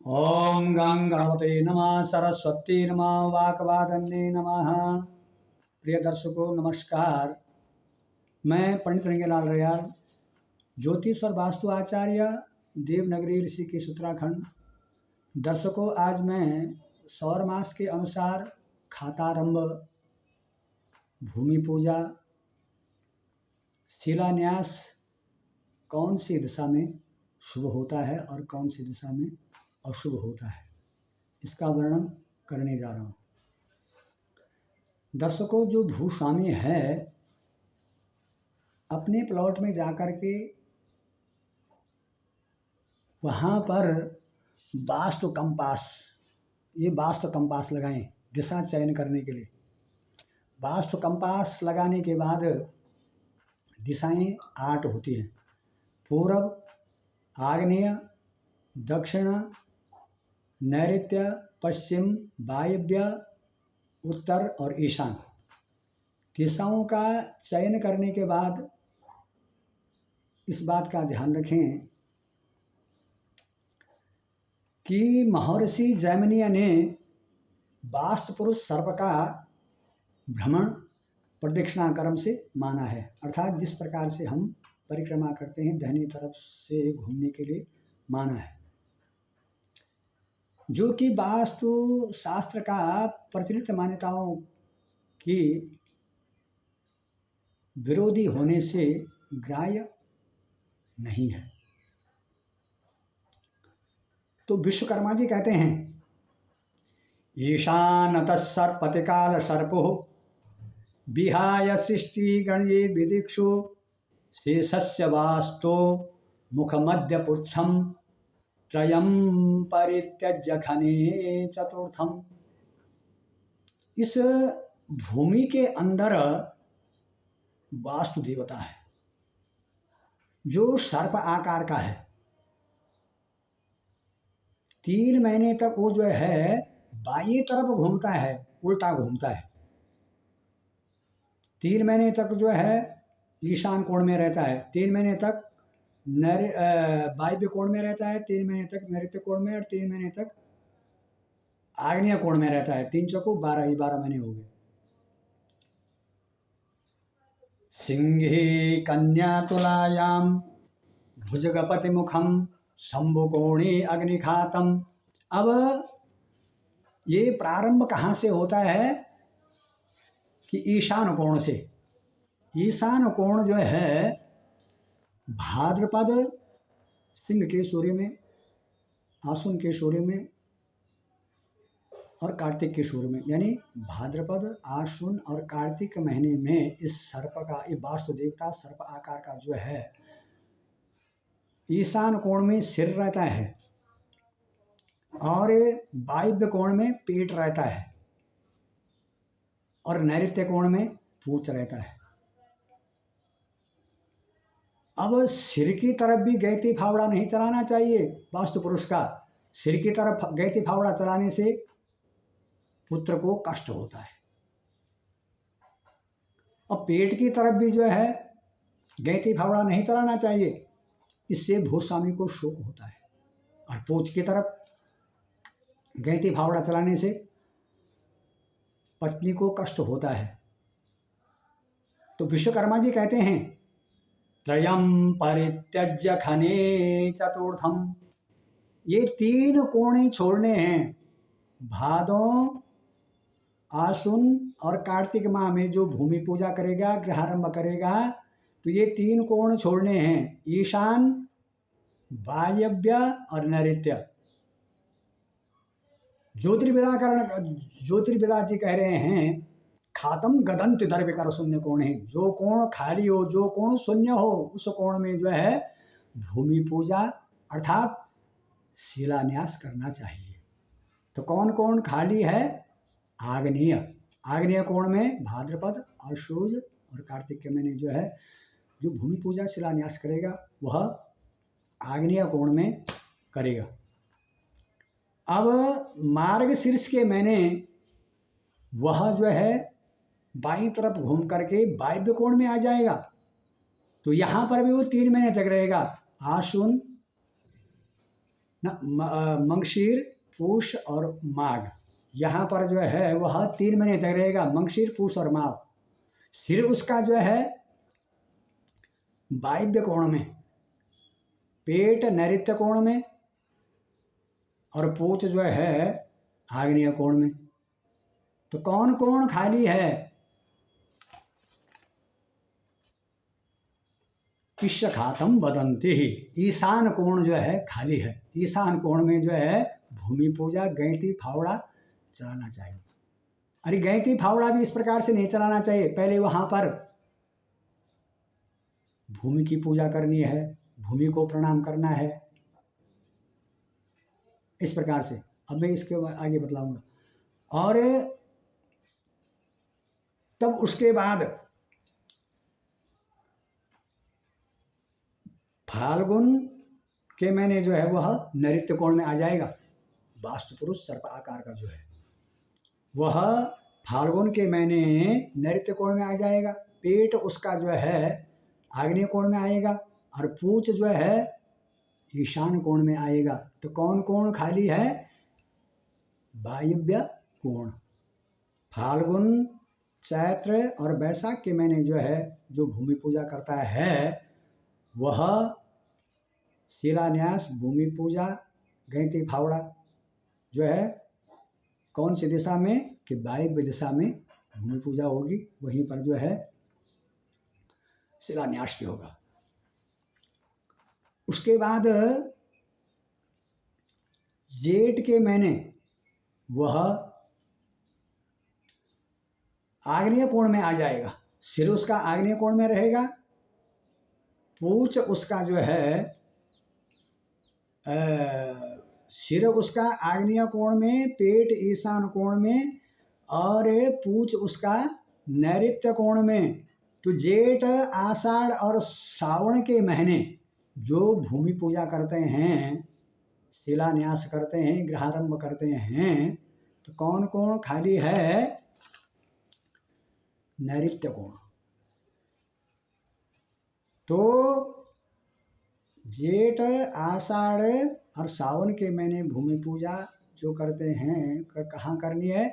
ओम गं गणपते नमः, सरस्वती नमः, वाकवादन्ये नमः। प्रिय दर्शकों नमस्कार। मैं पंडित रंगेलाल रयाल, ज्योतिष और वास्तु आचार्य, देवनगरी ऋषिकेश उत्तराखंड। दर्शकों, आज मैं सौर मास के अनुसार खातारंभ, भूमि पूजा, शिलान्यास कौन सी दिशा में शुभ होता है और कौन सी दिशा में अशुभ होता है, इसका वर्णन करने जा रहा हूँ। दर्शकों, जो भूस्वामी है अपने प्लॉट में जाकर के वहाँ पर वास्तु कंपास, ये वास्तु कंपास लगाएं दिशा चयन करने के लिए। वास्तु कंपास लगाने के बाद दिशाएं 8 होती हैं: पूर्व, आग्नेय, दक्षिण, नैऋत्य, पश्चिम, वायव्य, उत्तर और ईशान। दिशाओं का चयन करने के बाद इस बात का ध्यान रखें कि महर्षि जैमिनी ने वास्तु पुरुष सर्प का भ्रमण प्रदक्षिणा क्रम से माना है, अर्थात जिस प्रकार से हम परिक्रमा करते हैं दाहिनी तरफ से घूमने के लिए माना है, जो कि वास्तु शास्त्र का प्रचलित मान्यताओं की विरोधी होने से ग्राह्य नहीं है। तो विश्वकर्मा जी कहते हैं, ईशानतः सर्पतिकाल सर्पो विहाय सृष्टि गणये विदिक्षु शेषस्य वास्तो मुखमध्यपुच्छम त्रयं परित्यज्य खने चतुर्थम। इस भूमि के अंदर वास्तु देवता है जो सर्प आकार का है। 3 महीने तक वो जो है बाईं तरफ घूमता है, उल्टा घूमता है। 3 महीने तक जो है ईशान कोण में रहता है, 3 महीने तक वायव्य कोण में रहता है, 3 महीने तक नैऋत्य कोण में और 3 महीने तक आग्नेय कोण में रहता है। 3 चौको 12 ही 12 महीने हो गए। सिंहे कन्या तुलायाम भुजगपति मुखम शंभुकोणी अग्निखातम। अब ये प्रारंभ कहाँ से होता है कि ईशान कोण से। ईशान कोण जो है भाद्रपद सिंह के सूर्य में, आश्विन के सूर्य में और कार्तिक के सूर्य में, यानी भाद्रपद, आश्विन और कार्तिक महीने में इस सर्प का, ये वास्तु देवता सर्प आकार का जो है ईशान कोण में सिर रहता है और वायव्य कोण में पेट रहता है और नैऋत्य कोण में पूंछ रहता है। अब सिर की तरफ भी गैती फावड़ा नहीं चलाना चाहिए वास्तु पुरुष का। सिर की तरफ गैती फावड़ा चलाने से पुत्र को कष्ट होता है। और पेट की तरफ भी जो है गैती फावड़ा नहीं चलाना चाहिए, इससे भूस्वामी को शोक होता है। और पूंछ की तरफ गैती फावड़ा चलाने से पत्नी को कष्ट होता है। तो विश्वकर्मा जी कहते हैं, त्रयं परित्यज्य खने चतुर्थम। ये 3 कोणे छोड़ने हैं। भादों, आश्विन और कार्तिक माह में जो भूमि पूजा करेगा, गृहारंभ करेगा, तो ये 3 कोण छोड़ने हैं: ईशान, वायव्य और नैऋत्य। ज्योतिर्विदा जी कह रहे हैं, खातम गदंत दर्भिकर शून्य कोण है। जो कोण खाली हो, जो कोण शून्य हो, उस कोण में जो है भूमि पूजा अर्थात शिलान्यास करना चाहिए। तो कौन कोण खाली है? आग्नेय। आग्नेय कोण में भाद्रपद, आश्विन और कार्तिक के महीने जो है जो भूमि पूजा शिलान्यास करेगा वह आग्नेय कोण में करेगा। अब मार्गशीर्ष के महीने वह जो है बाईं तरफ घूम करके वायव्य कोण में आ जाएगा, तो यहाँ पर भी वो 3 महीने तक रहेगा। आश्विन, मंगशीर, पूष और माघ, यहाँ पर जो है वह 3 महीने तक रहेगा, मंगशीर, पूष और माघ। सिर उसका जो है वायव्य कोण में, पेट नैऋत्य कोण में और पूछ जो है आग्नेय कोण में। तो कौन कोण खाली है? ईशखातम वदंती ही, ईशान कोण जो है खाली है। ईशान कोण में जो है भूमि पूजा, गैंती फावड़ा चलाना चाहिए। अरे गैंती फावड़ा भी इस प्रकार से नहीं चलाना चाहिए, पहले वहां पर भूमि की पूजा करनी है, भूमि को प्रणाम करना है, इस प्रकार से। अब मैं इसके आगे बतलाऊंगा। और तब उसके बाद फाल्गुन के महीने जो है वह नैऋत्य कोण में आ जाएगा। वास्तु पुरुष सर्प आकार का जो है वह फाल्गुन के महीने नैऋत्य कोण में आ जाएगा। पेट उसका जो है आग्नेय कोण में आएगा और पूंछ जो है ईशान कोण में आएगा। तो कौन कोण खाली है? वायव्य कोण। फाल्गुन, चैत्र और वैशाख के महीने जो है जो भूमि पूजा करता है वह शिलान्यास, भूमि पूजा, गैंती फावड़ा जो है कौन सी दिशा में? कि वायव्य दिशा में भूमि पूजा होगी, वहीं पर जो है शिलान्यास भी होगा। उसके बाद जेठ के महीने वह आग्नेय कोण में आ जाएगा। सिर उसका आग्नेय कोण में रहेगा, पूंछ उसका जो है सिर उसका आग्नेय कोण में, पेट ईशान कोण में और पूंछ उसका नैऋत्य कोण में। तो जेठ, आषाढ़ और श्रावण के महीने जो भूमि पूजा करते हैं, शिलान्यास करते हैं, गृहारंभ करते हैं, तो कौन कोण खाली है? नैऋत्य कोण। तो जेठ, आषाढ़ और सावन के महीने भूमि पूजा जो करते हैं कहाँ करनी है?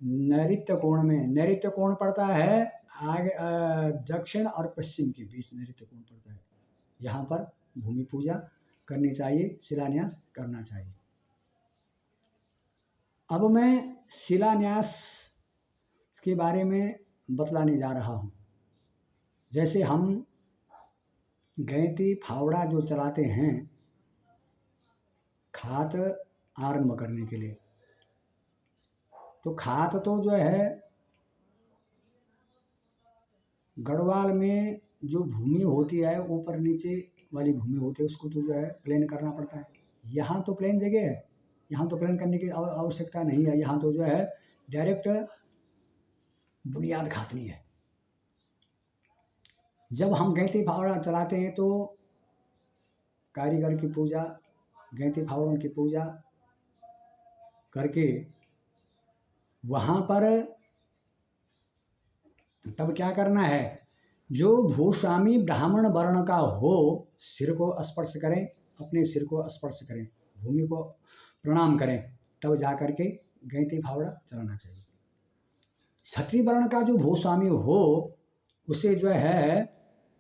नैऋत्य कोण में। नैऋत्य कोण पड़ता है आगे दक्षिण और पश्चिम के बीच नैऋत्य कोण पड़ता है। यहाँ पर भूमि पूजा करनी चाहिए, शिलान्यास करना चाहिए। अब मैं शिलान्यास के बारे में बतलाने जा रहा हूँ। जैसे हम गैंती फावड़ा जो चलाते हैं खात आरंभ करने के लिए, तो खात तो जो है गढ़वाल में जो भूमि होती है ऊपर नीचे वाली भूमि होती है उसको तो जो है प्लेन करना पड़ता है। यहाँ तो प्लेन जगह है, यहाँ तो प्लेन करने की आवश्यकता नहीं है। यहाँ तो जो है डायरेक्ट बुनियाद खातनी है। जब हम गैंती फावड़ा चलाते हैं तो कारीगर की पूजा, गैंती फावड़ों की पूजा करके वहाँ पर तब क्या करना है? जो भूस्वामी ब्राह्मण वर्ण का हो सिर को स्पर्श करें, अपने सिर को स्पर्श करें, भूमि को प्रणाम करें, तब जा करके गैंती फावड़ा चलाना चाहिए। क्षत्रिय वर्ण का जो भूस्वामी हो उसे जो है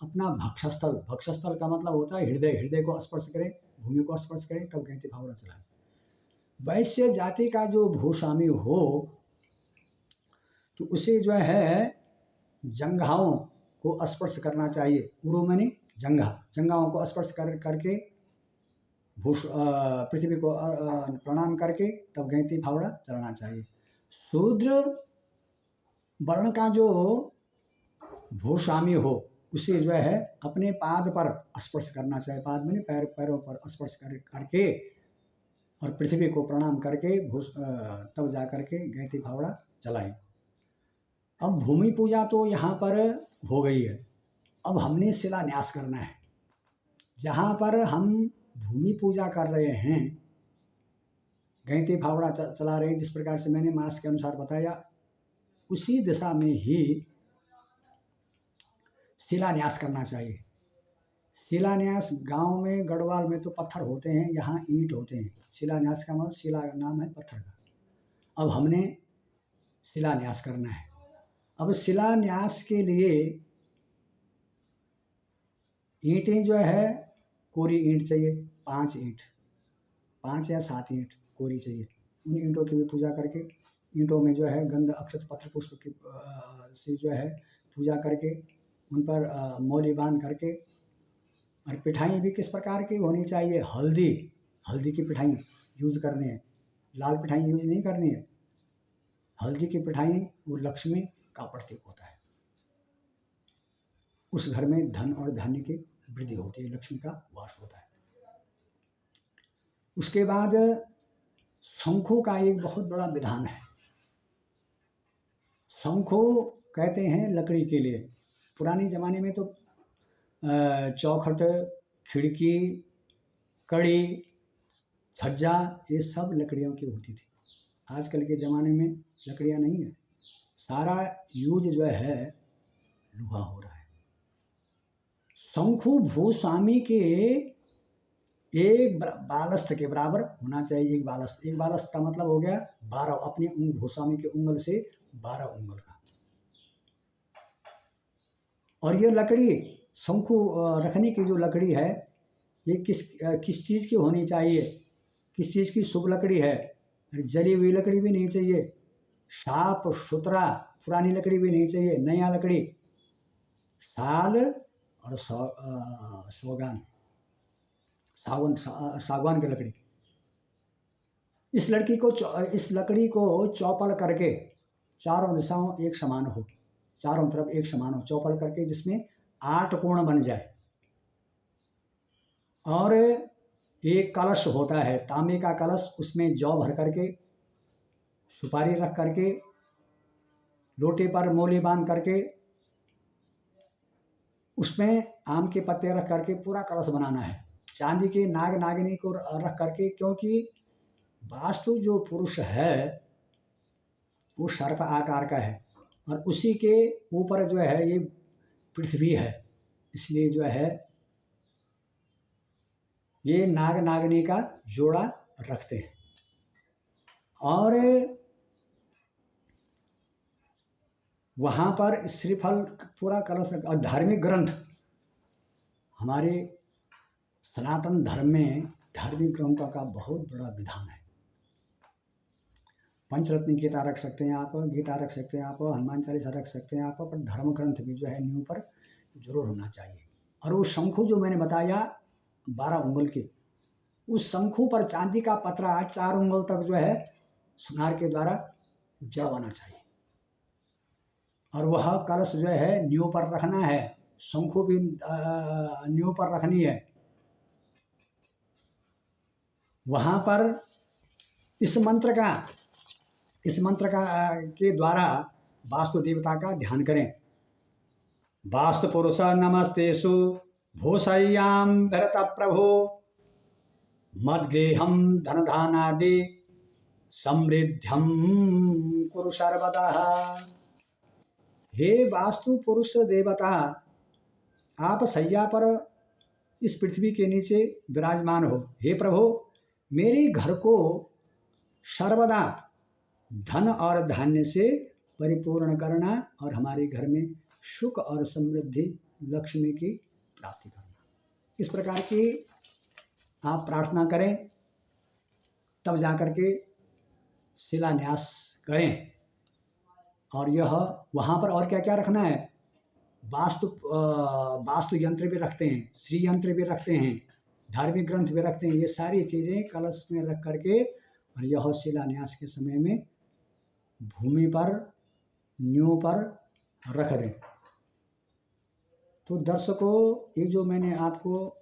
अपना भक्षस्थल, भक्षस्थल का मतलब होता है हृदय, हृदय को स्पर्श करें, भूमि को स्पर्श करें, तब गैंती फावड़ा चलाएं। वैश्य जाति का जो भूस्वामी हो तो उसे जो है जंघाओं को स्पर्श करना चाहिए। उरु माने जंघा, जंघाओं को स्पर्श करके पृथ्वी को प्रणाम करके तब गैंती फावड़ा चलाना चाहिए। शूद्र वर्ण का जो भूस्वामी हो उसे जो है अपने पाद पर स्पर्श करना चाहिए। पाद में पैरों पर स्पर्श करके और पृथ्वी को प्रणाम करके तब जा करके गैंती फावड़ा चलाएं। अब भूमि पूजा तो यहाँ पर हो गई है, अब हमने शिलान्यास करना है। जहाँ पर हम भूमि पूजा कर रहे हैं, गैंती फावड़ा चला रहे हैं, जिस प्रकार से मैंने मास के अनुसार बताया उसी दिशा में ही शिलान्यास करना चाहिए। शिलान्यास गांव में गढ़वाल में तो पत्थर होते हैं, यहाँ ईंट होते हैं। शिलान्यास का मतलब शिला नाम है पत्थर का। अब हमने शिलान्यास करना है। अब शिलान्यास के लिए ईंटें जो है कोरी ईंट चाहिए, 5 ईंट, 5 या 7 ईंट कोरी चाहिए। उन ईंटों की भी पूजा करके, ईंटों में जो है गंध अक्षत पत्र पुष्प की से जो है पूजा करके, उन पर मौली बांध करके, और पिठाई भी किस प्रकार की होनी चाहिए, हल्दी की पिठाई यूज करनी है, लाल पिठाई यूज नहीं करनी है। हल्दी की पिठाई वो लक्ष्मी का प्रतीक होता है। उस घर में धन और धान्य की वृद्धि होती है, लक्ष्मी का वास होता है। उसके बाद शंखों का एक बहुत बड़ा विधान है। शंखो कहते हैं लकड़ी के लिए। पुराने ज़माने में तो चौखट, खिड़की, कड़ी, छज्जा ये सब लकड़ियों की होती थी। आजकल के ज़माने में लकड़ियाँ नहीं है, सारा यूज जो है लोहा हो रहा है। शंखु भूस्वामी के एक बालस्थ के बराबर होना चाहिए। एक बालस्थ का मतलब हो गया 12, अपनी भूस्वामी के उंगल से 12 उंगल का। और ये लकड़ी शंखु रखने की जो लकड़ी है, ये किस चीज़ की होनी चाहिए, किस चीज़ की शुभ लकड़ी है। जली हुई लकड़ी भी नहीं चाहिए, साफ सुथरा पुरानी लकड़ी भी नहीं चाहिए, नया लकड़ी, साल और सौगान, सागवान की लकड़ी। इस लकड़ी को चौपड़ करके चारों दिशाओं एक समान हो, चारों तरफ एक समान हो, चौपड़ करके जिसमें 8 कोण बन जाए। और एक कलश होता है, तांबे का कलश, उसमें जौ भर करके, सुपारी रख करके, लोटे पर मौली बांध करके, उसमें आम के पत्ते रख करके पूरा कलश बनाना है। चांदी के नाग नागिनी को रख करके, क्योंकि वास्तु जो पुरुष है वो सर्प आकार का है, और उसी के ऊपर जो है ये पृथ्वी है, इसलिए जो है ये नाग नागिनी का जोड़ा रखते हैं। और वहाँ पर श्रीफल पूरा कलश, और धार्मिक ग्रंथ, हमारे सनातन धर्म में धार्मिक ग्रंथों का बहुत बड़ा विधान है। पंचरत्न गीता रख सकते हैं आप, गीता रख सकते हैं आप, हनुमान चालीसा रख सकते हैं आप, पर धर्म ग्रंथ भी जो है न्यू पर जरूर होना चाहिए। और वो शंखु जो मैंने बताया 12 उंगल के, उस शंखु पर चांदी का पतरा 4 उंगल तक जो है सुनार के द्वारा जड़वाना चाहिए। और वह कलश जो है न्यू पर रखना है, शंखु भी न्यू पर रखनी है। वहाँ पर इस मंत्र का के द्वारा वास्तु देवता का ध्यान करें। वास्तु पुरुष नमस्तेषु भूषय्याम भरत प्रभु, मद्गेहम धनधानादि समृद्ध्यम कुरु सर्वदा। हे वास्तु पुरुष देवता, आप सैया पर इस पृथ्वी के नीचे विराजमान हो। हे प्रभु, मेरे घर को सर्वदा धन और धान्य से परिपूर्ण करना, और हमारे घर में सुख और समृद्धि लक्ष्मी की प्राप्ति करना। इस प्रकार की आप प्रार्थना करें, तब जाकर के शिलान्यास करें। और यह वहाँ पर और क्या क्या रखना है, वास्तु यंत्र भी रखते हैं, श्री यंत्र भी रखते हैं, धार्मिक ग्रंथ भी रखते हैं। ये सारी चीज़ें कलश में रख करके, और यह शिलान्यास के समय में भूमि पर न्यू पर रख दें। तो दर्शकों, ये जो मैंने आपको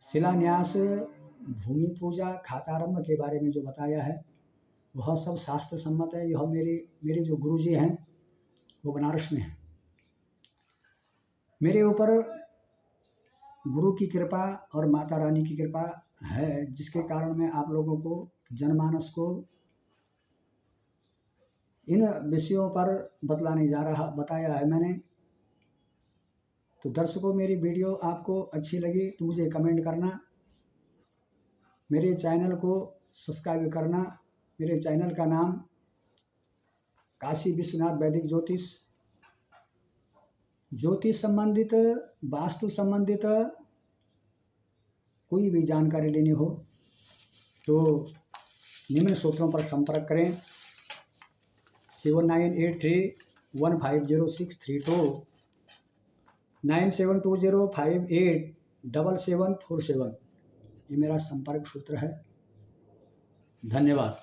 शिलान्यास, भूमि पूजा, खातारंभ के बारे में जो बताया है, वह सब शास्त्र सम्मत है। यह मेरे जो गुरुजी हैं वो बनारस में हैं। मेरे ऊपर गुरु की कृपा और माता रानी की कृपा है, जिसके कारण मैं आप लोगों को, जनमानस को इन विषयों पर बताया है मैंने। तो दर्शकों, मेरी वीडियो आपको अच्छी लगी तो मुझे कमेंट करना, मेरे चैनल को सब्सक्राइब करना। मेरे चैनल का नाम काशी विश्वनाथ वैदिक ज्योतिष। ज्योतिष संबंधित, वास्तु संबंधित कोई भी जानकारी लेनी हो तो निम्न सूत्रों पर संपर्क करें: 7983150632, 9720587747। ये मेरा संपर्क सूत्र है। धन्यवाद।